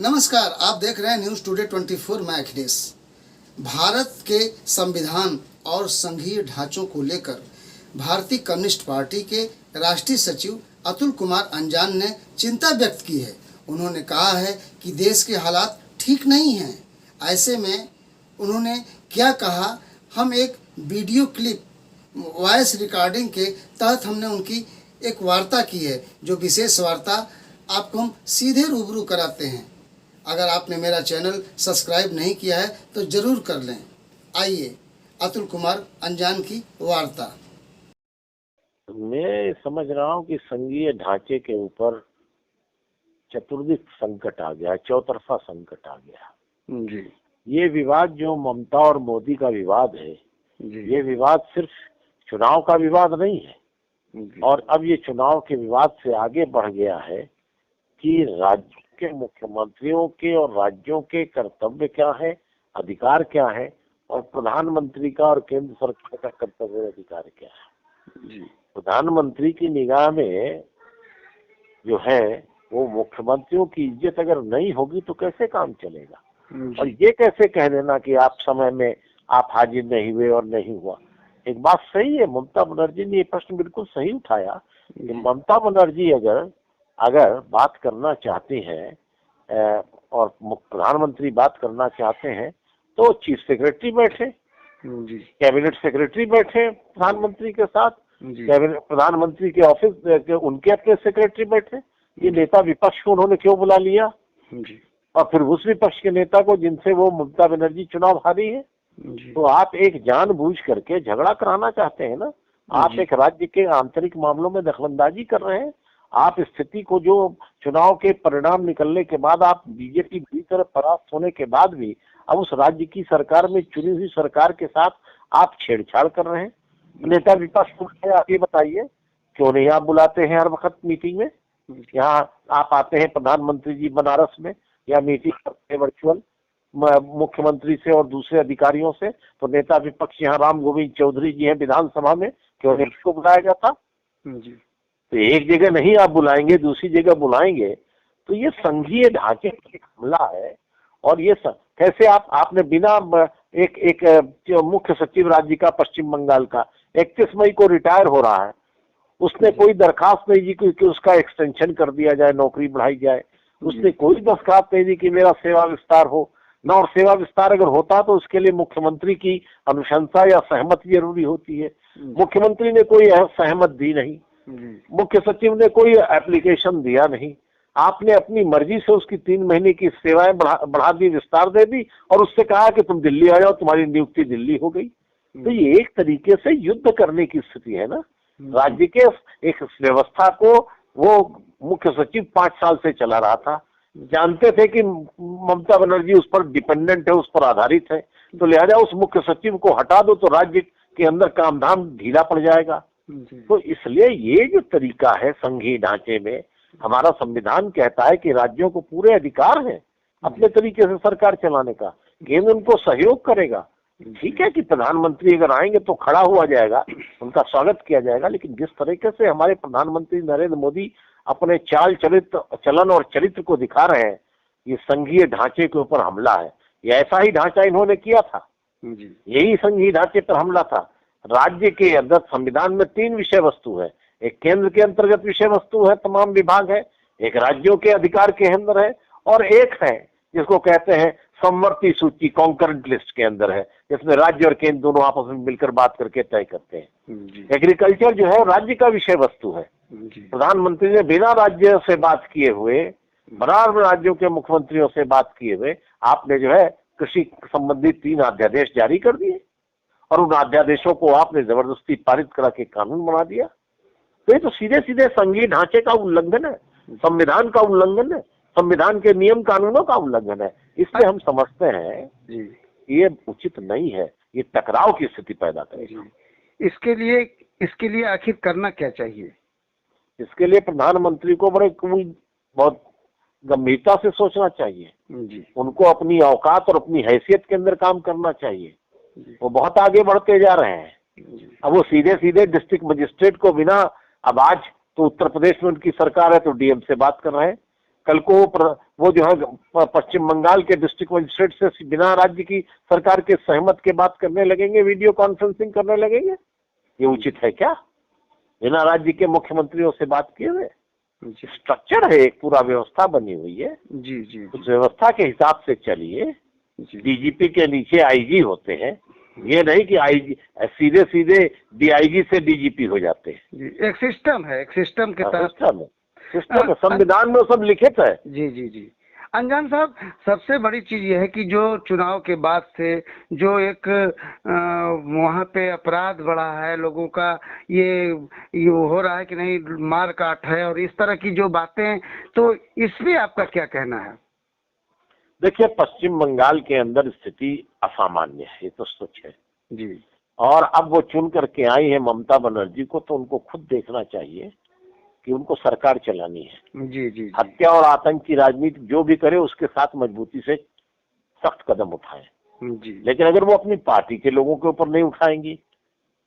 नमस्कार, आप देख रहे हैं न्यूज़ टुडे 24। मैं अखिलेश। भारत के संविधान और संघीय ढांचों को लेकर भारतीय कम्युनिस्ट पार्टी के राष्ट्रीय सचिव अतुल कुमार अंजान ने चिंता व्यक्त की है। उन्होंने कहा है कि देश के हालात ठीक नहीं हैं। ऐसे में उन्होंने क्या कहा, हम एक वीडियो क्लिप वॉइस रिकॉर्डिंग के तहत हमने उनकी एक वार्ता की है, जो विशेष वार्ता आपको हम सीधे रूबरू कराते हैं। अगर आपने मेरा चैनल सब्सक्राइब नहीं किया है तो जरूर कर लें। आइए अतुल कुमार अंजान की वार्ता। मैं समझ रहा हूँ कि संघीय ढांचे के ऊपर चतुर्दिक संकट आ गया, चौतरफा संकट आ गया जी। ये विवाद जो ममता और मोदी का विवाद है जी। ये विवाद सिर्फ चुनाव का विवाद नहीं है जी। और अब ये चुनाव के विवाद से आगे बढ़ गया है कि राज्य के मुख्यमंत्रियों के और राज्यों के कर्तव्य क्या है, अधिकार क्या है, और प्रधानमंत्री का और केंद्र सरकार का कर्तव्य और अधिकार क्या है। जी। प्रधानमंत्री की निगाह में जो है वो मुख्यमंत्रियों की इज्जत अगर नहीं होगी तो कैसे काम चलेगा। और ये कैसे कह देना कि आप समय में आप हाजिर नहीं हुए और नहीं हुआ। एक बात सही है, ममता बनर्जी ने ये प्रश्न बिल्कुल सही उठाया कि ममता बनर्जी अगर बात करना चाहती हैं और प्रधानमंत्री बात करना चाहते हैं तो चीफ सेक्रेटरी बैठे, कैबिनेट सेक्रेटरी बैठे प्रधानमंत्री के साथ, कैबिनेट प्रधानमंत्री के ऑफिस के उनके अपने सेक्रेटरी बैठे। ये नेता विपक्ष को उन्होंने क्यों बुला लिया और फिर उस विपक्ष के नेता को जिनसे वो ममता बनर्जी चुनाव हारी है। तो आप एक जानबूझ करके झगड़ा कराना चाहते हैं ना। आप एक राज्य के आंतरिक मामलों में दखलंदाजी कर रहे हैं। आप स्थिति को जो चुनाव के परिणाम निकलने के बाद आप बीजेपी बुरी तरह परास्त होने के बाद भी अब उस राज्य की सरकार में चुनी हुई सरकार के साथ आप छेड़छाड़ कर रहे हैं। नेता विपक्ष को आप ये बताइए क्यों नहीं आप बुलाते हैं हर वक्त मीटिंग में। यहाँ आप आते हैं प्रधानमंत्री जी बनारस में या मीटिंग करते हैं वर्चुअल मुख्यमंत्री से और दूसरे अधिकारियों से, तो नेता विपक्ष यहाँ राम गोविंद चौधरी जी हैं विधानसभा में, क्यों नहीं इसको बुलाया जाता। तो एक जगह नहीं आप बुलाएंगे, दूसरी जगह बुलाएंगे, तो ये संघीय ढांचे का हमला है। और ये कैसे आपने बिना एक जो मुख्य सचिव राज्य का पश्चिम बंगाल का 31 मई को रिटायर हो रहा है, उसने कोई दरखास्त नहीं दी कि उसका एक्सटेंशन कर दिया जाए, नौकरी बढ़ाई जाए। उसने कोई दरखास्त नहीं दी कि मेरा सेवा विस्तार हो ना, और सेवा विस्तार अगर होता तो उसके लिए मुख्यमंत्री की अनुशंसा या सहमति जरूरी होती है। मुख्यमंत्री ने कोई सहमत दी नहीं, मुख्य सचिव ने कोई एप्लीकेशन दिया नहीं। आपने अपनी मर्जी से उसकी 3 महीने की सेवाएं बढ़ा दी, विस्तार दे दी और उससे कहा कि तुम दिल्ली आ जाओ, तुम्हारी नियुक्ति दिल्ली हो गई। तो ये एक तरीके से युद्ध करने की स्थिति है ना। राज्य के एक व्यवस्था को वो मुख्य सचिव 5 साल से चला रहा था, जानते थे कि ममता बनर्जी उस पर डिपेंडेंट है, उस पर आधारित है, तो लिहाजा उस मुख्य सचिव को हटा दो तो राज्य के अंदर कामधाम ढीला पड़ जाएगा। तो इसलिए ये जो तरीका है संघीय ढांचे में, हमारा संविधान कहता है कि राज्यों को पूरे अधिकार है अपने तरीके से सरकार चलाने का, केंद्र उनको सहयोग करेगा। ठीक है कि प्रधानमंत्री अगर आएंगे तो खड़ा हुआ जाएगा, उनका स्वागत किया जाएगा, लेकिन जिस तरीके से हमारे प्रधानमंत्री नरेंद्र मोदी अपने चाल चलन और चरित्र को दिखा रहे हैं, ये संघीय ढांचे के ऊपर हमला है। ये ऐसा ही ढांचा इन्होंने किया था, यही संघीय ढांचे पर हमला था। राज्य के अंदर संविधान में 3 विषय वस्तु है, एक केंद्र के अंतर्गत विषय वस्तु है, तमाम विभाग है, एक राज्यों के अधिकार के अंदर है, और एक है जिसको कहते हैं समवर्ती सूची, कॉन्करेंट लिस्ट के अंदर है, जिसमें राज्य और केंद्र दोनों आपस में मिलकर बात करके तय करते हैं। एग्रीकल्चर जो है राज्य का विषय वस्तु है। प्रधानमंत्री ने बिना राज्य से बात किए हुए, बिना राज्यों के मुख्यमंत्रियों से बात किए हुए आपने जो है कृषि संबंधी 3 अध्यादेश जारी कर दिए और उन अध्यादेशों को आपने जबरदस्ती पारित करा के कानून बना दिया। तो ये तो सीधे सीधे संघीय ढांचे का उल्लंघन है, संविधान का उल्लंघन है, संविधान के नियम कानूनों का उल्लंघन है। इसलिए हम समझते हैं ये उचित नहीं है, ये टकराव की स्थिति पैदा करेगा। इसके लिए आखिर करना क्या चाहिए? इसके लिए प्रधानमंत्री को बहुत गंभीरता से सोचना चाहिए। उनको अपनी औकात और अपनी हैसियत के अंदर काम करना चाहिए। वो बहुत आगे बढ़ते जा रहे हैं। अब वो सीधे सीधे डिस्ट्रिक्ट मजिस्ट्रेट को बिना, अब आज तो उत्तर प्रदेश में उनकी सरकार है तो डीएम से बात कर रहे हैं, कल को वो जो है पश्चिम बंगाल के डिस्ट्रिक्ट मजिस्ट्रेट से बिना राज्य की सरकार के सहमत के बात करने लगेंगे, वीडियो कॉन्फ्रेंसिंग करने लगेंगे। ये उचित है क्या? बिना राज्य के मुख्यमंत्रियों से बात किए हुए? स्ट्रक्चर है, एक पूरा व्यवस्था बनी हुई है। जी जी उस व्यवस्था के हिसाब से चलिए। डीजीपी के नीचे आईजी होते हैं, ये नहीं कि आईजी सीधे सीधे डीआईजी से डीजीपी हो जाते हैं। एक सिस्टम है, एक सिस्टम के तहत सिस्टम है, संविधान में सब लिखित है। जी जी जी। अनजान साहब, सबसे बड़ी चीज ये है कि जो चुनाव के बाद से जो एक वहाँ पे अपराध बढ़ा है, लोगों का ये हो रहा है कि नहीं मार काट है और इस तरह की जो बातें, तो इस पे आपका क्या कहना है? देखिए, पश्चिम बंगाल के अंदर स्थिति असामान्य है, ये तो सच है जी। और अब वो चुन करके आई है ममता बनर्जी को, तो उनको खुद देखना चाहिए कि उनको सरकार चलानी है। जी जी। हत्या और आतंक की राजनीति जो भी करे उसके साथ मजबूती से सख्त कदम उठाएं। जी। लेकिन अगर वो अपनी पार्टी के लोगों के ऊपर नहीं उठाएंगी,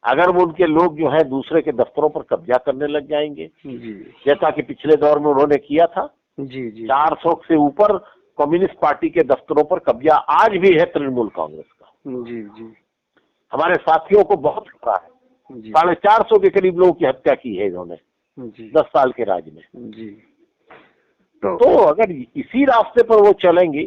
अगर वो उनके लोग जो है दूसरे के दफ्तरों पर कब्जा करने लग जाएंगे, जैसा कि पिछले दौर में उन्होंने किया था। जी जी। 400 से ऊपर कम्युनिस्ट पार्टी के दफ्तरों पर कब्जा आज भी है तृणमूल कांग्रेस का। जी जी। हमारे साथियों को बहुत खतरा है। 450 के करीब लोगों की हत्या की है इन्होंने 10 साल के राज में। जी। तो अगर इसी रास्ते पर वो चलेंगी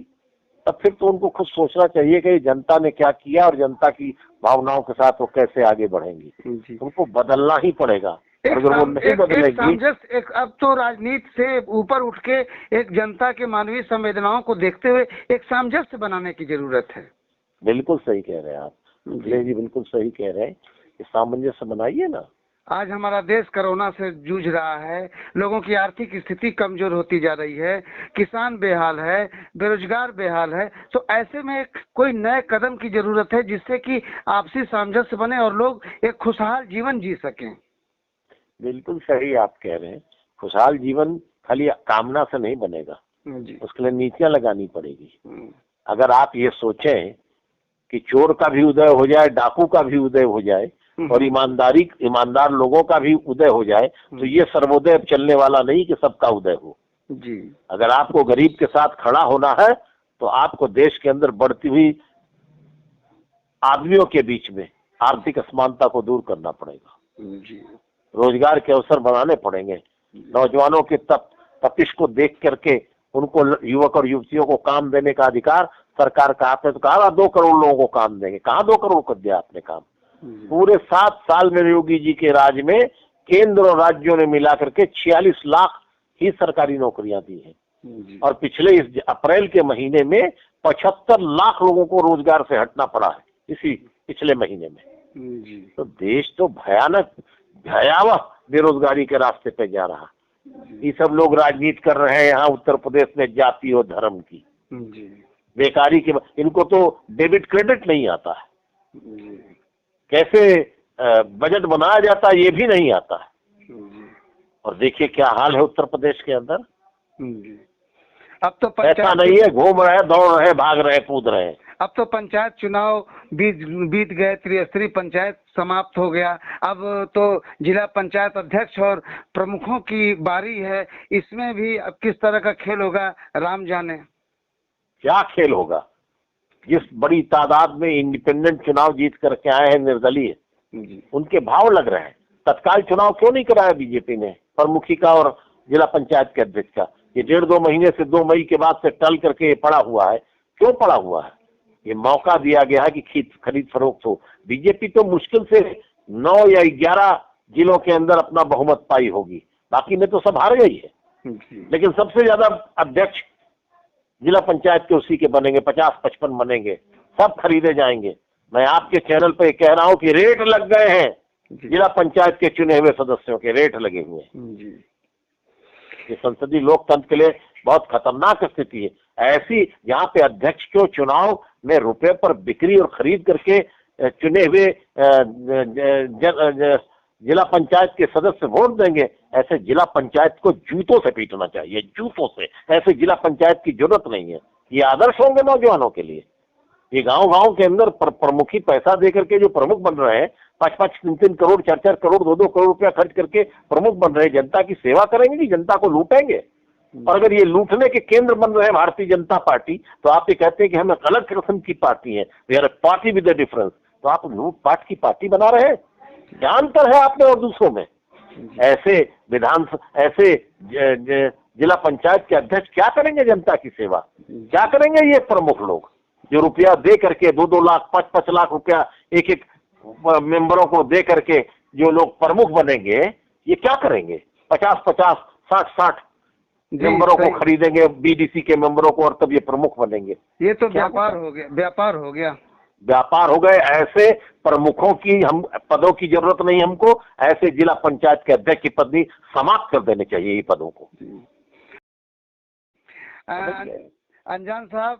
तब फिर तो उनको खुद सोचना चाहिए कि जनता ने क्या किया और जनता की भावनाओं के साथ वो कैसे आगे बढ़ेंगी। उनको बदलना ही पड़ेगा। अगर वो नहीं बदलेगी, अब तो राजनीति से ऊपर उठ के एक जनता के मानवीय संवेदनाओं को देखते हुए एक सामंजस्य बनाने की जरूरत है। बिल्कुल सही कह रहे हैं आप जी, बिल्कुल सही कह रहे हैं। सामंजस्य बनाइए ना। आज हमारा देश कोरोना से जूझ रहा है, लोगों की आर्थिक स्थिति कमजोर होती जा रही है, किसान बेहाल है, बेरोजगार बेहाल है, तो ऐसे में कोई नए कदम की जरूरत है जिससे कि आपसी सामंजस्य बने और लोग एक खुशहाल जीवन जी सकें। बिल्कुल सही आप कह रहे हैं। खुशहाल जीवन खाली कामना से नहीं बनेगा, उसके लिए नीतियां लगानी पड़ेगी। अगर आप ये सोचें कि चोर का भी उदय हो जाए, डाकू का भी उदय हो जाए और ईमानदार लोगों का भी उदय हो जाए, तो ये सर्वोदय चलने वाला नहीं कि सबका उदय हो जी। अगर आपको गरीब के साथ खड़ा होना है तो आपको देश के अंदर बढ़ती हुई आदमियों के बीच में आर्थिक असमानता को दूर करना पड़ेगा जी। रोजगार के अवसर बनाने पड़ेंगे। नौजवानों के तपिश को देख करके उनको, युवक और युवतियों को काम देने का अधिकार सरकार का। आपने तो कहा 2 करोड़ लोगों को काम देंगे, कहाँ 2 करोड़ को दिया आपने काम? पूरे 7 साल में योगी जी के राज में केंद्र और राज्यों ने मिलाकर के 46 लाख ही सरकारी नौकरियां दी हैं और पिछले इस अप्रैल के महीने में 75 लाख लोगों को रोजगार से हटना पड़ा है इसी पिछले महीने में। तो देश तो भयावह बेरोजगारी के रास्ते पे जा रहा। ये सब लोग राजनीति कर रहे हैं यहाँ उत्तर प्रदेश में जाति और धर्म की, बेकारी के। इनको तो डेबिट क्रेडिट नहीं आता है, कैसे बजट बनाया जाता है ये भी नहीं आता है। और देखिए क्या हाल है उत्तर प्रदेश के अंदर। अब तो ऐसा नहीं है घूम रहे, दौड़ रहे, भाग रहे, कूद रहे। अब तो पंचायत चुनाव बीत गए, त्रिस्तरीय पंचायत समाप्त हो गया। अब तो जिला पंचायत अध्यक्ष और प्रमुखों की बारी है। इसमें भी अब किस तरह का खेल होगा राम जाने। क्या खेल होगा? जिस बड़ी तादाद में इंडिपेंडेंट चुनाव जीत करके आए हैं निर्दलीय, उनके भाव लग रहे हैं। तत्काल चुनाव क्यों नहीं कराया बीजेपी ने प्रमुखी का और जिला पंचायत के अध्यक्ष का? ये 1.5-2 महीने से 2 मई के बाद से टल करके पड़ा हुआ है। क्यों पड़ा हुआ है? ये मौका दिया गया है कि खरीद फरोख्त हो। बीजेपी तो मुश्किल से 9 या 11 जिलों के अंदर अपना बहुमत पाई होगी, बाकी में तो सब हार गई है। लेकिन सबसे ज्यादा अध्यक्ष जिला पंचायत के उसी के बनेंगे, 50-55 बनेंगे, सब खरीदे जाएंगे। मैं आपके चैनल पे कह रहा हूं कि रेट लग गए हैं, जिला पंचायत के चुने हुए सदस्यों के रेट लगे हुए हैं। ये संसदीय लोकतंत्र के लिए बहुत खतरनाक स्थिति है। ऐसी जहाँ पे अध्यक्ष को चुनाव में रुपए पर बिक्री और खरीद करके चुने हुए जिला पंचायत के सदस्य वोट देंगे, ऐसे जिला पंचायत को जूतों से पीटना चाहिए, जूतों से। ऐसे जिला पंचायत की जरूरत नहीं है। ये आदर्श होंगे नौजवानों के लिए। ये गांव-गांव के अंदर प्रमुखी पैसा दे करके जो प्रमुख बन रहे हैं, 5-5, 3-3 करोड़, 4-4 करोड़, 2-2 करोड़ रुपया खर्च करके प्रमुख बन रहे हैं, जनता की सेवा करेंगे कि जनता को लूटेंगे? और अगर ये लूटने के केंद्र बन रहे हैं भारतीय जनता पार्टी, तो आप ये कहते हैं कि हम एक अलग किस्म की पार्टी है, we are a party with a difference, तो आप लूटपाट की पार्टी बना रहे हैं। क्या अंतर है आप में और दूसरों में? ऐसे ऐसे जिला पंचायत के अध्यक्ष क्या करेंगे जनता की सेवा? क्या करेंगे ये प्रमुख लोग जो रुपया दे करके 2-2 लाख 5-5 लाख रुपया एक एक मेंबरों को दे करके जो लोग प्रमुख बनेंगे, ये क्या करेंगे? 50-50 60-60 मेंबरों को खरीदेंगे, बीडीसी के मेंबरों को, और तब ये प्रमुख बनेंगे। ये तो व्यापार हो गया, व्यापार हो गया, व्यापार हो गए। ऐसे प्रमुखों की हम पदों की जरूरत नहीं हमको, ऐसे जिला पंचायत के अध्यक्ष की पदवी समाप्त कर देने चाहिए ये पदों को। अनजान साहब,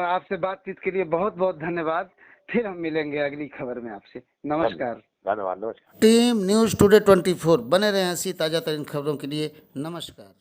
आपसे बातचीत के लिए बहुत बहुत धन्यवाद। फिर हम मिलेंगे अगली खबर में आपसे। नमस्कार। धन्यवाद। नमस्कार। टीम न्यूज़ टुडे 24 बने रहे ऐसी ताज़ा तरीन खबरों के लिए। नमस्कार।